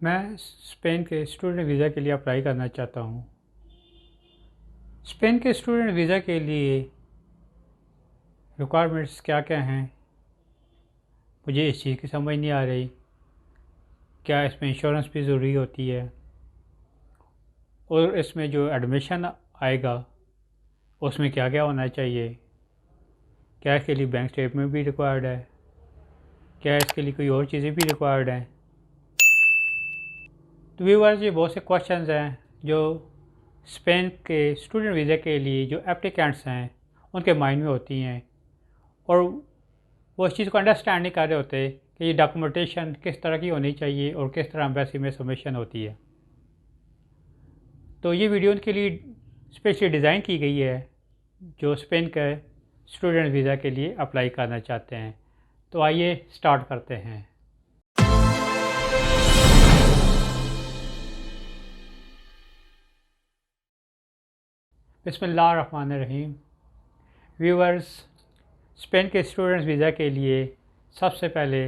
मैं स्पेन के student visa के लिए अप्लाई करना चाहता हूँ। स्पेन के स्टूडेंट वीज़ा के लिए रिक्वायरमेंट्स क्या क्या हैं, मुझे इस चीज़ की समझ नहीं आ रही। क्या इसमें इंश्योरेंस भी ज़रूरी होती है, और इसमें जो एडमिशन आएगा उसमें क्या क्या होना चाहिए? क्या इसके लिए बैंक स्टेटमेंट भी रिक्वायर्ड है? क्या इसके लिए कोई और चीज़ें भी रिक्वायर्ड हैं? तो व्यूअर्स, ये बहुत से क्वेश्चंस हैं जो स्पेन के स्टूडेंट वीज़ा के लिए जो एप्लीकेंट्स हैं उनके माइंड में होती हैं, और वो इस चीज़ को अंडरस्टैंड नहीं कर रहे होते कि ये डॉक्यूमेंटेशन किस तरह की होनी चाहिए और किस तरह एम्बेसी में सबमिशन होती है। तो ये वीडियो उनके लिए स्पेशली डिज़ाइन की गई है जो स्पेन के स्टूडेंट वीज़ा के लिए अप्लाई करना चाहते हैं। तो आइए स्टार्ट करते हैं। बिस्मिल्लाहिर्रहमानिर्रहीम। व्यूअर्स, स्पेन के स्टूडेंट्स वीज़ा के लिए सबसे पहले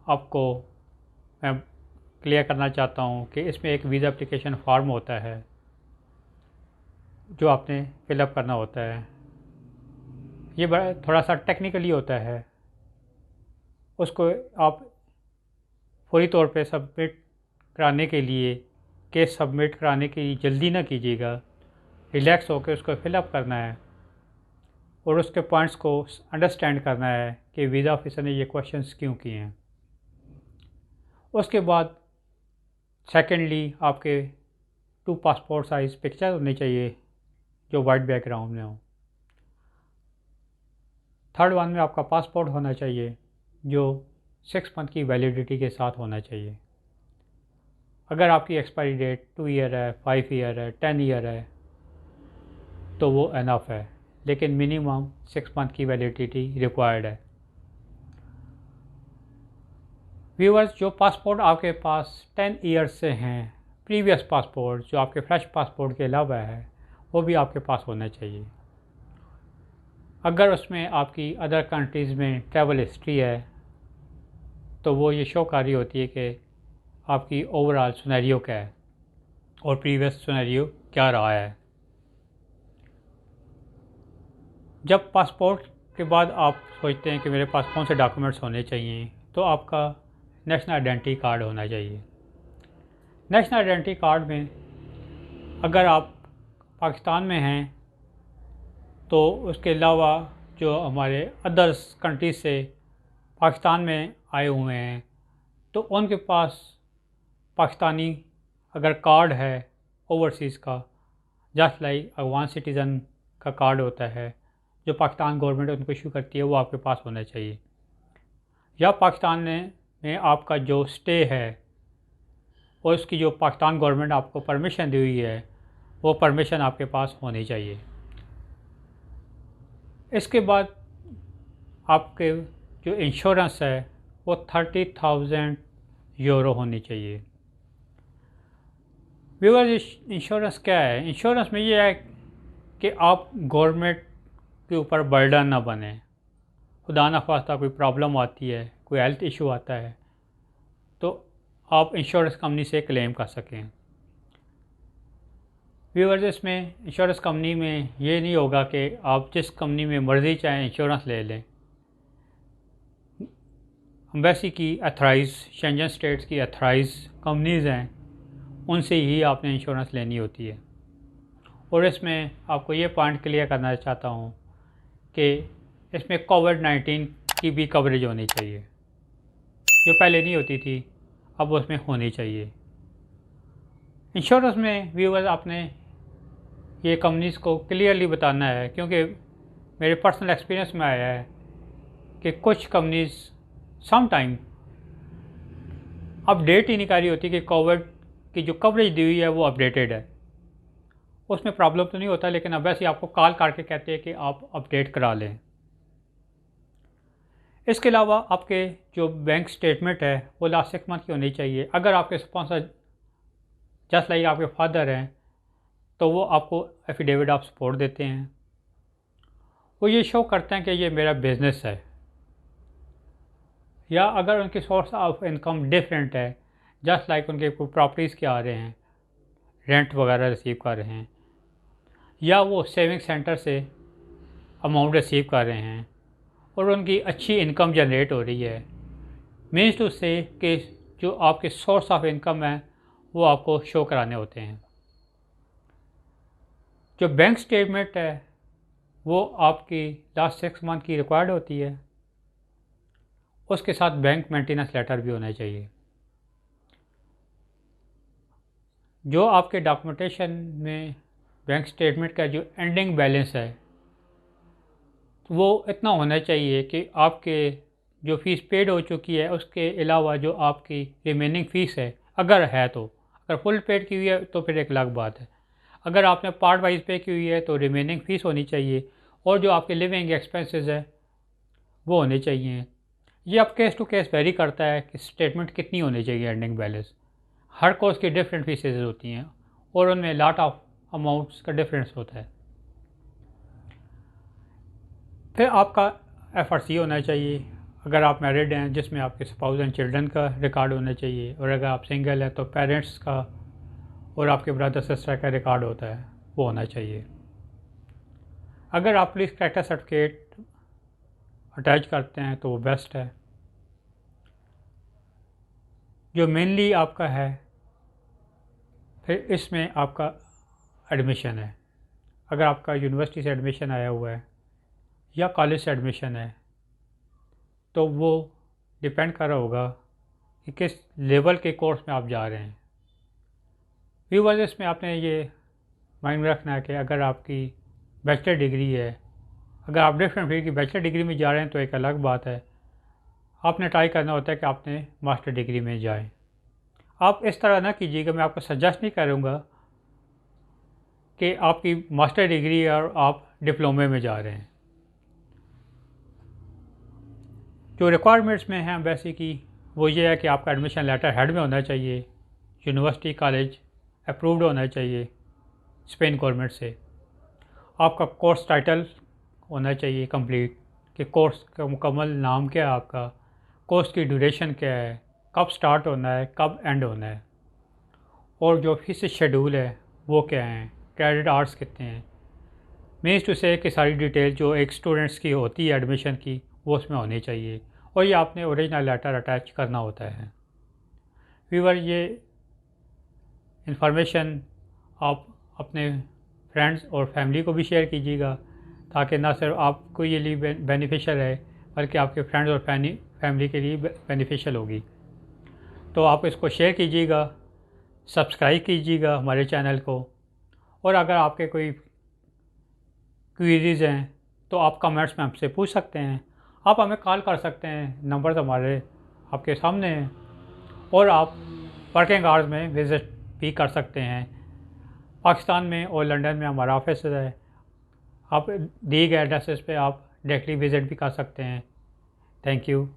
आपको मैं क्लियर करना चाहता हूँ कि इसमें एक वीज़ा एप्लीकेशन फॉर्म होता है जो आपने फ़िलअप करना होता है। ये बड़ा थोड़ा सा टेक्निकली होता है, उसको आप फौरी तौर पे सबमिट कराने के लिए, केस सबमिट कराने की जल्दी ना कीजिएगा। रिलैक्स होकर उसको फ़िलअप करना है और उसके पॉइंट्स को अंडरस्टैंड करना है कि वीज़ा ऑफिसर ने ये क्वेश्चंस क्यों किए हैं। उसके बाद सेकेंडली आपके 2 पासपोर्ट साइज़ पिक्चर होने चाहिए जो वाइट बैकग्राउंड में हो। थर्ड वन में आपका पासपोर्ट होना चाहिए जो 6 मंथ की वैलिडिटी के साथ होना चाहिए। अगर आपकी एक्सपायरी डेट 2 ईयर है, 5 ईयर है, 10 ईयर है तो वो इनफ है, लेकिन मिनिमम 6 मंथ की वैलिडिटी रिक्वायर्ड है। व्यूअर्स, जो पासपोर्ट आपके पास 10 ईयर्स से हैं, प्रीवियस पासपोर्ट जो आपके फ्रेश पासपोर्ट के अलावा है, वो भी आपके पास होना चाहिए। अगर उसमें आपकी अदर कंट्रीज़ में ट्रैवल हिस्ट्री है तो वो ये शो कर रही होती है कि आपकी ओवरऑल सिनेरियो क्या है और प्रीवियस सिनेरियो क्या रहा है। जब पासपोर्ट के बाद आप सोचते हैं कि मेरे पास कौन से डॉक्यूमेंट्स होने चाहिए, तो आपका नेशनल आइडेंटिटी कार्ड होना चाहिए। नेशनल आइडेंटिटी कार्ड में अगर आप पाकिस्तान में हैं तो उसके अलावा जो हमारे अदर्स कंट्रीज से पाकिस्तान में आए हुए हैं तो उनके पास पाकिस्तानी अगर कार्ड है ओवरसीज़ का, जस्ट लाइक अफगान सिटीज़न का कार्ड होता है जो पाकिस्तान गवर्नमेंट उनको इशू करती है, वो आपके पास होना चाहिए। या पाकिस्तान में आपका जो स्टे है और उसकी जो पाकिस्तान गवर्नमेंट आपको परमिशन दी हुई है वो परमिशन आपके पास होनी चाहिए। इसके बाद आपके जो इंश्योरेंस है वो 30,000 यूरो होनी चाहिए। व्यूअर्स, इंश्योरेंस क्या है? इंश्योरेंस में ये है कि आप गवर्नमेंट के ऊपर बर्डन ना बने। खुदा न खास्ता कोई प्रॉब्लम आती है, कोई हेल्थ इशू आता है तो आप इंश्योरेंस कंपनी से क्लेम कर सकें। व्यूअर्स, इसमें इंश्योरेंस कंपनी में ये नहीं होगा कि आप जिस कंपनी में मर्ज़ी चाहें इंश्योरेंस ले लें। एम्बेसी की अथराइज़, शेंजन स्टेट्स की अथराइज़ कंपनीज़ हैं, उनसे ही आपने इंश्योरेंस लेनी होती है। और इसमें आपको ये पॉइंट क्लियर करना चाहता हूँ कि इसमें कोविड-19 की भी कवरेज होनी चाहिए, जो पहले नहीं होती थी, अब उसमें होनी चाहिए। इंश्योरेंस में व्यूअर्स, आपने ये कंपनीज़ को क्लियरली बताना है, क्योंकि मेरे पर्सनल एक्सपीरियंस में आया है कि कुछ कंपनीज़ सम टाइम अपडेट ही नहीं कर रही होती कि कोविड की जो कवरेज दी हुई है वो अपडेटेड है। उसमें प्रॉब्लम तो नहीं होता, लेकिन अब वैसे आपको कॉल करके कहते हैं कि आप अपडेट करा लें। इसके अलावा आपके जो बैंक स्टेटमेंट है वो लास्ट 6 मंथ की होनी चाहिए। अगर आपके स्पॉन्सर जस्ट लाइक आपके फादर हैं तो वो आपको एफिडेविट ऑफ सपोर्ट देते हैं, वो ये शो करते हैं कि ये मेरा बिज़नेस है। या अगर उनकी सोर्स ऑफ इनकम डिफरेंट है, जस्ट लाइक उनके प्रॉपर्टीज़ के आ रहे हैं, रेंट वगैरह रिसीव कर रहे हैं, या वो सेविंग सेंटर से अमाउंट रिसीव कर रहे हैं और उनकी अच्छी इनकम जनरेट हो रही है, मीन्स टू से कि जो आपके सोर्स ऑफ इनकम है वो आपको शो कराने होते हैं। जो बैंक स्टेटमेंट है वो आपकी लास्ट 6 मंथ की रिक्वायर्ड होती है, उसके साथ बैंक मेंटेनेंस लेटर भी होना चाहिए। जो आपके डॉक्यूमेंटेशन में बैंक स्टेटमेंट का जो एंडिंग बैलेंस है वो इतना होना चाहिए कि आपके जो फ़ीस पेड हो चुकी है उसके अलावा जो आपकी रिमेनिंग फ़ीस है, अगर है तो, अगर फुल पेड की हुई है तो फिर एक अलग बात है। अगर आपने पार्ट वाइज पे की हुई है तो रिमेनिंग फ़ीस होनी चाहिए, और जो आपके लिविंग एक्सपेंसेस है वो होने चाहिए। ये अब केस टू केस वेरी करता है कि स्टेटमेंट कितनी होनी चाहिए एंडिंग बैलेंस। हर कोर्स की डिफरेंट फीसेज होती हैं और उनमें लॉट ऑफ अमाउंट्स का डिफरेंस होता है। फिर आपका FRC होना चाहिए अगर आप मैरिड हैं, जिसमें आपके स्पाउस एंड चिल्ड्रन का रिकॉर्ड होना चाहिए, और अगर आप सिंगल हैं तो पेरेंट्स का और आपके ब्रदर सिस्टर का रिकॉर्ड होता है वो होना चाहिए। अगर आप पुलिस कैरेक्टर सर्टिफिकेट अटैच करते हैं तो वो बेस्ट है। जो मेनली आपका है फिर इसमें आपका एडमिशन है। अगर आपका यूनिवर्सिटी से एडमिशन आया हुआ है या कॉलेज से एडमिशन है तो वो डिपेंड कर रहा होगा कि किस लेवल के कोर्स में आप जा रहे हैं। व्यूअर्स, इसमें आपने ये माइंड में रखना है कि अगर आपकी बैचलर डिग्री है, अगर आप डिफरेंट फील्ड की बैचलर डिग्री में जा रहे हैं तो एक अलग बात है, आपने ट्राई करना होता है कि आपने मास्टर डिग्री में जाएं। आप इस तरह ना कीजिएगा, मैं आपको सजेस्ट नहीं करूँगा कि आपकी मास्टर डिग्री और आप डिप्लोमे में जा रहे हैं। जो रिक्वायरमेंट्स में हैं वैसे की वो ये है कि आपका एडमिशन लेटर हेड में होना चाहिए, यूनिवर्सिटी कॉलेज अप्रूव्ड होना चाहिए स्पेन गवर्नमेंट से। आपका कोर्स टाइटल होना चाहिए कंप्लीट, कि कोर्स का मुकम्मल नाम क्या है आपका, कोर्स की ड्यूरेशन क्या है, कब स्टार्ट होना है, कब एंड होना है, और जो फीस शेड्यूल है वो क्या है, क्रेडिट आवर्स कितने हैं। मीन्स टू से कि सारी डिटेल जो एक स्टूडेंट्स की होती है एडमिशन की वो उसमें होनी चाहिए, और ये आपने ओरिजिनल लेटर अटैच करना होता है। व्यूअर, ये इंफॉर्मेशन आप अपने फ्रेंड्स और फैमिली को भी शेयर कीजिएगा, ताकि ना सिर्फ आपको ये लिए बेनिफिशियल है बल्कि आपके फ्रेंड्स और फैमिली के लिए बेनिफिशियल होगी। तो आप इसको शेयर कीजिएगा, सब्सक्राइब कीजिएगा हमारे चैनल को, और अगर आपके कोई क्वेरीज़ हैं तो आप कमेंट्स में हमसे पूछ सकते हैं। आप हमें कॉल कर सकते हैं, नंबर्स हमारे आपके सामने हैं, और आप वर्किंग आवर्स में विज़िट भी कर सकते हैं। पाकिस्तान में और लंदन में हमारा ऑफिस है। आप दिए गए एड्रेसेस पे आप डायरेक्टली विज़िट भी कर सकते हैं। Thank you.